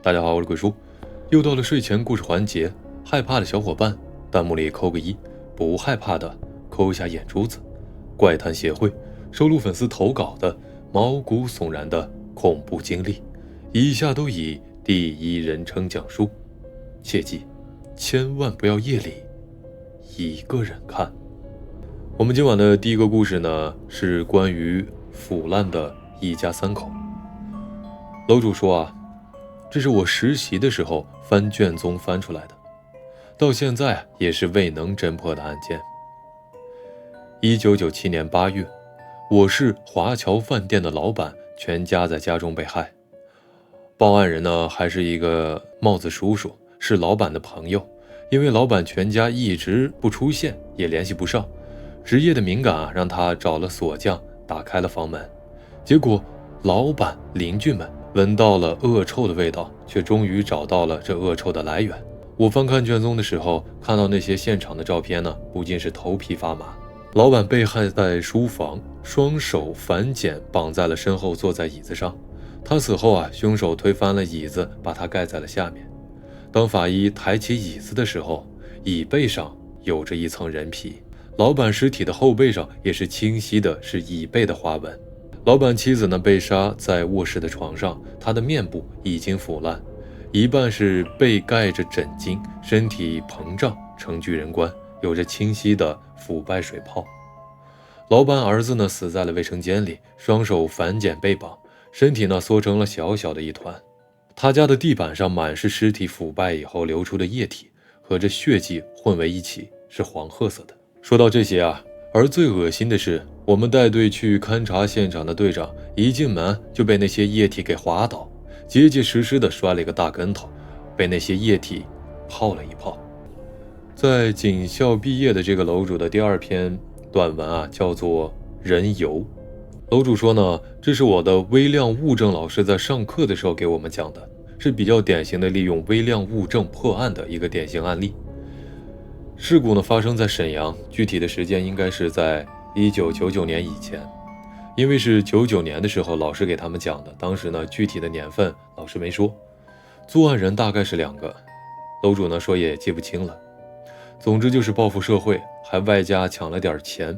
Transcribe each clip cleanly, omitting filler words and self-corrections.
大家好，我是鬼叔，又到了睡前故事环节，害怕的小伙伴弹幕里扣个1，不害怕的扣一下眼珠子。怪谈协会收录粉丝投稿的毛骨悚然的恐怖经历，以下都以第一人称讲述，切记千万不要夜里一个人看。我们今晚的第一个故事呢，是关于腐烂的一家3口。楼主说啊，这是我实习的时候翻卷宗翻出来的，到现在也是未能侦破的案件。1997年8月，我是华侨饭店的老板，全家在家中被害。报案人呢，还是一个帽子叔叔，是老板的朋友。因为老板全家一直不出现，也联系不上，职业的敏感让他找了锁匠打开了房门。结果老板邻居们闻到了恶臭的味道，却终于找到了这恶臭的来源。我翻看卷宗的时候，看到那些现场的照片呢，不禁是头皮发麻。老板被害在书房，双手反剪绑在了身后，坐在椅子上。他死后啊，凶手推翻了椅子，把他盖在了下面。当法医抬起椅子的时候，椅背上有着一层人皮，老板尸体的后背上也是清晰的是椅背的花纹。老板妻子呢，被杀在卧室的床上，她的面部已经腐烂，一半是被盖着枕巾，身体膨胀成巨人观，有着清晰的腐败水泡。老板儿子呢，死在了卫生间里，双手反剪被绑，身体呢缩成了小小的一团。他家的地板上满是尸体腐败以后流出的液体，和这血迹混为一起，是黄褐色的。说到这些啊，而最恶心的是，我们带队去勘察现场的队长一进门就被那些液体给滑倒，结结实实的摔了一个大跟头，被那些液体泡了一泡。在警校毕业的这个楼主的第2篇短文啊，叫做人游。楼主说呢，这是我的微量物证老师在上课的时候给我们讲的，是比较典型的利用微量物证破案的一个典型案例。事故呢发生在沈阳，具体的时间应该是在1999年以前，因为是99年的时候老师给他们讲的，当时呢具体的年份老师没说。作案人大概是2个，楼主呢说也记不清了。总之就是报复社会，还外加抢了点钱。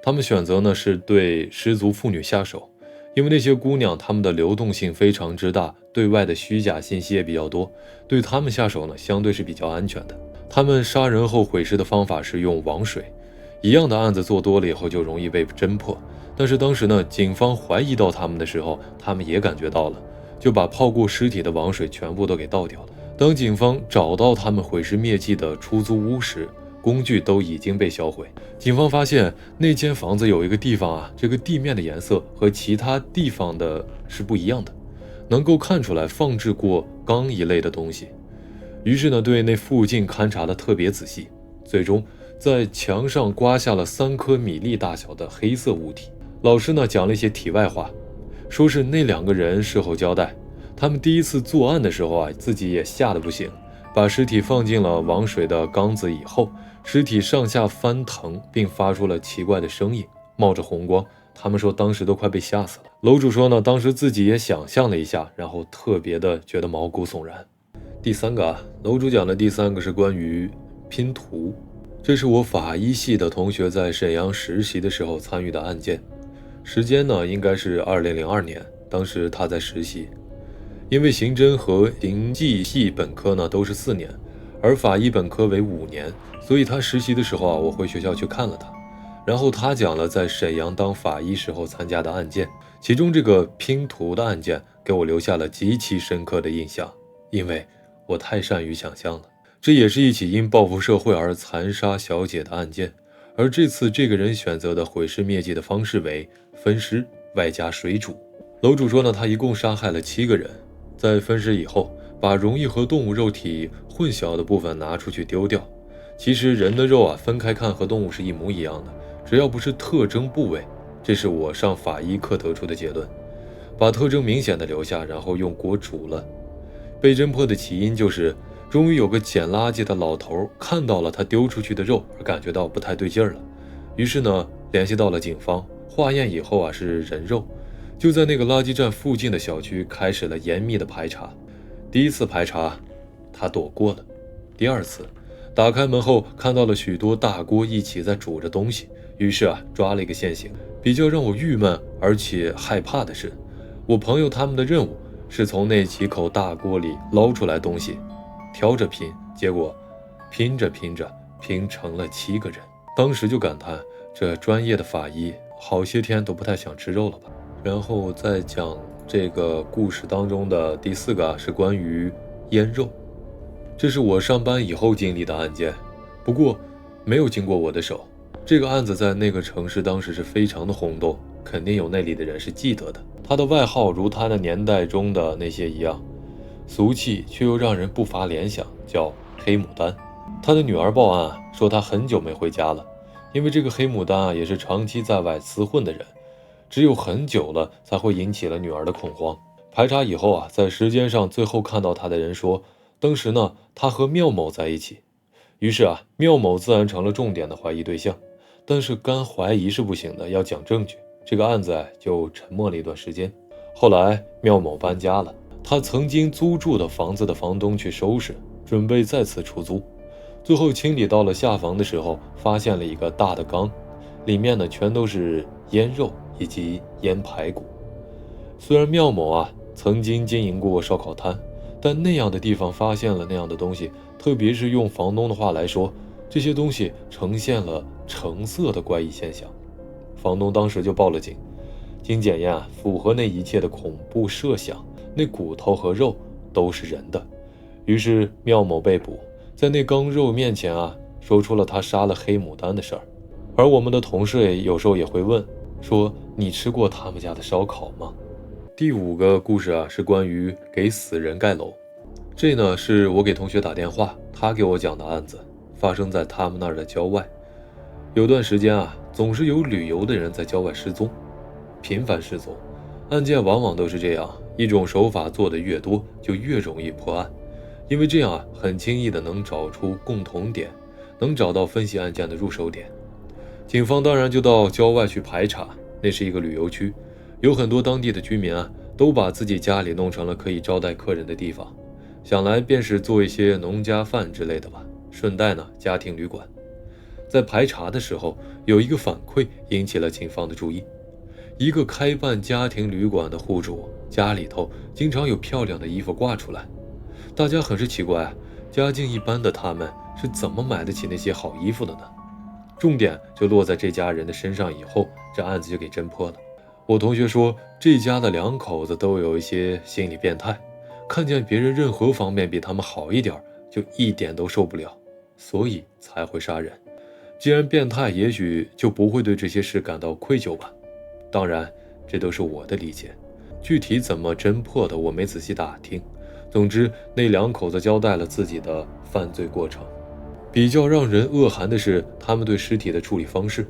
他们选择呢是对失足妇女下手，因为那些姑娘她们的流动性非常之大，对外的虚假信息也比较多，对她们下手呢相对是比较安全的。他们杀人后毁尸的方法是用王水，一样的案子做多了以后就容易被侦破。但是当时呢，警方怀疑到他们的时候，他们也感觉到了，就把泡过尸体的王水全部都给倒掉了。当警方找到他们毁尸灭迹的出租屋时，工具都已经被销毁。警方发现那间房子有一个地方啊，这个地面的颜色和其他地方的是不一样的，能够看出来放置过钢一类的东西。于是呢，对那附近勘察的特别仔细，最终在墙上刮下了3颗米粒大小的黑色物体。老师呢讲了一些题外话，说是那2个人事后交代，他们第一次作案的时候啊，自己也吓得不行，把尸体放进了王水的缸子以后，尸体上下翻腾，并发出了奇怪的声音，冒着红光。他们说当时都快被吓死了。楼主说呢，当时自己也想象了一下，然后特别的觉得毛骨悚然。第3个啊，楼主讲的第3个是关于拼图。这是我法医系的同学在沈阳实习的时候参与的案件，时间呢应该是2002年，当时他在实习。因为刑侦和刑技系本科呢都是4年，而法医本科为5年，所以他实习的时候啊，我回学校去看了他，然后他讲了在沈阳当法医时候参加的案件，其中这个拼图的案件给我留下了极其深刻的印象，因为我太善于想象了。这也是一起因报复社会而残杀小姐的案件，而这次这个人选择的毁尸灭迹的方式为分尸外加水煮。楼主说呢，他一共杀害了7个人，在分尸以后，把容易和动物肉体混淆的部分拿出去丢掉。其实人的肉啊，分开看和动物是一模一样的，只要不是特征部位，这是我上法医课得出的结论。把特征明显的留下，然后用锅煮了。被侦破的起因就是终于有个捡垃圾的老头看到了他丢出去的肉，而感觉到不太对劲了，于是呢联系到了警方，化验以后啊是人肉，就在那个垃圾站附近的小区开始了严密的排查。第一次排查，他躲过了。第二次，打开门后看到了许多大锅一起在煮着东西，于是抓了一个现行。比较让我郁闷而且害怕的是，我朋友他们的任务是从那几口大锅里捞出来东西，挑着拼，结果拼着拼着拼成了7个人。当时就感叹，这专业的法医好些天都不太想吃肉了吧。然后再讲这个故事当中的第4个是关于腌肉。这是我上班以后经历的案件，不过没有经过我的手。这个案子在那个城市当时是非常的轰动，肯定有那里的人是记得的。他的外号如他那年代中的那些一样，俗气却又让人不乏联想，叫黑牡丹。他的女儿报案说他很久没回家了，因为这个黑牡丹也是长期在外厮混的人，只有很久了才会引起了女儿的恐慌。排查以后在时间上最后看到他的人说，当时呢他和缪某在一起，于是缪某自然成了重点的怀疑对象。但是干怀疑是不行的，要讲证据。这个案子就沉默了一段时间。后来缪某搬家了，他曾经租住的房子的房东去收拾，准备再次出租。最后清理到了下房的时候，发现了一个大的缸，里面呢全都是腌肉以及腌排骨。虽然缪某曾经经营过烧烤摊，但那样的地方发现了那样的东西，特别是用房东的话来说，这些东西呈现了橙色的怪异现象。房东当时就报了警，经检验符合那一切的恐怖设想，那骨头和肉都是人的。于是缪某被捕，在那缸肉面前说出了他杀了黑牡丹的事儿。而我们的同事有时候也会问，说你吃过他们家的烧烤吗？第5个故事是关于给死人盖楼。这呢是我给同学打电话，他给我讲的案子，发生在他们那儿的郊外。有段时间总是有旅游的人在郊外失踪，频繁失踪。案件往往都是这样，一种手法做得越多，就越容易破案，因为这样很轻易的能找出共同点，能找到分析案件的入手点。警方当然就到郊外去排查，那是一个旅游区，有很多当地的居民都把自己家里弄成了可以招待客人的地方，想来便是做一些农家饭之类的吧，顺带呢家庭旅馆。在排查的时候，有一个反馈引起了警方的注意。一个开办家庭旅馆的户主家里头经常有漂亮的衣服挂出来，大家很是奇怪，家境一般的他们是怎么买得起那些好衣服的呢？重点就落在这家人的身上以后，这案子就给侦破了。我同学说，这家的2口子都有一些心理变态，看见别人任何方面比他们好一点，就一点都受不了，所以才会杀人。既然变态，也许就不会对这些事感到愧疚吧。当然，这都是我的理解，具体怎么侦破的我没仔细打听。总之，那2口子交代了自己的犯罪过程。比较让人恶寒的是他们对尸体的处理方式。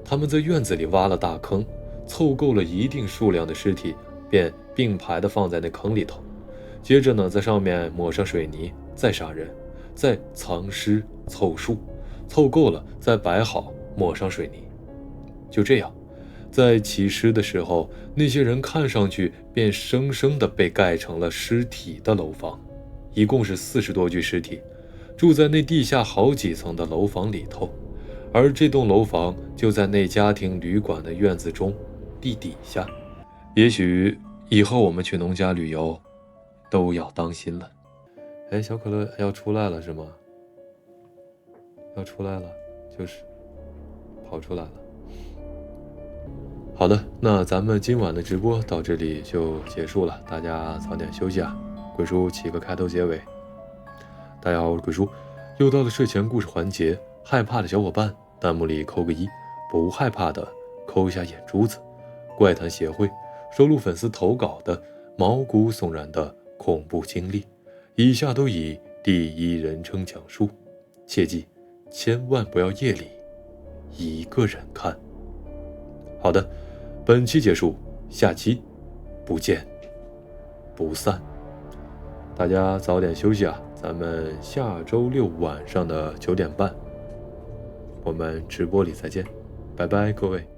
他们在院子里挖了大坑，凑够了一定数量的尸体，便并排地放在那坑里头。接着呢，在上面抹上水泥，再杀人，再藏尸凑数，凑够了再摆好，抹上水泥。就这样，在起尸的时候，那些人看上去便生生地被盖成了尸体的楼房。一共是40多具尸体，住在那地下好几层的楼房里头。而这栋楼房就在那家庭旅馆的院子中地底下。也许以后我们去农家旅游都要当心了。小可乐要出来了是吗？要出来了，就是跑出来了。好的，那咱们今晚的直播到这里就结束了，大家早点休息鬼叔起个开头结尾。大家好，我是鬼叔，又到了睡前故事环节，害怕的小伙伴弹幕里扣个1，不害怕的扣一下眼珠子。怪谈协会收录粉丝投稿的毛骨悚然的恐怖经历，以下都以第一人称讲述，切记千万不要夜里一个人看。好的，本期结束，下期不见不散。大家早点休息咱们下周6晚上的9点半，我们直播里再见，拜拜各位。